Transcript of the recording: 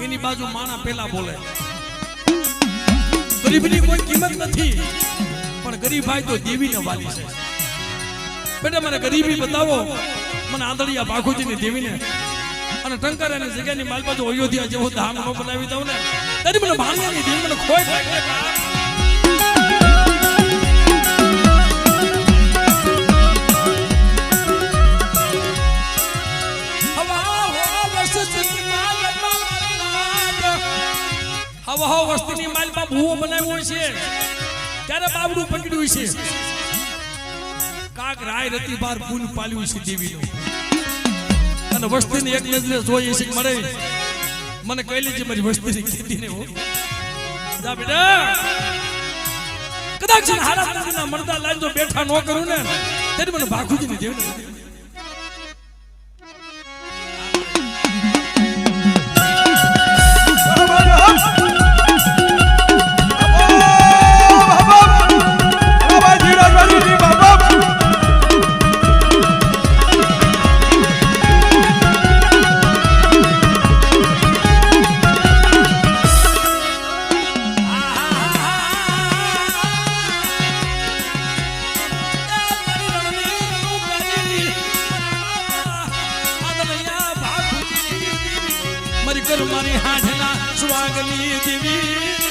એની બાજુ માણા પેલા બોલે ગરીબની કોઈ કિંમત નથી પણ ગરીબાઈ તો દેવીને વાલી છે બેટા મને ગરીબી બતાવો મને આંધળિયા બાખુજીની દેવીને અને ટંકારાની જગ્યાની માલ બાજુ અયોધ્યા જેવો ધામ ન બનાવી દઉં ને ત્યારે મને ભાણિયાની દેવી મને ખોઈ હવા વસ્તીની માલમાં ભૂવો બનાવ્યો છે ત્યારે બાબડું પકડ્યું છે કાક રાય રતી બાર પૂન પાલ્યું છે દેવીનું અને વસ્તીની એક નજરે જોઈએ છે મળે મને કહી લેજે મારી વસ્તીની ખેતીને હો જા બેટા કદાચ હારા નદીના મરદા લાઈન જો બેઠા ન કરું ને ત્યારે મને ભાખુજીની દેવી મારી હાથના સ્વાગની દેવી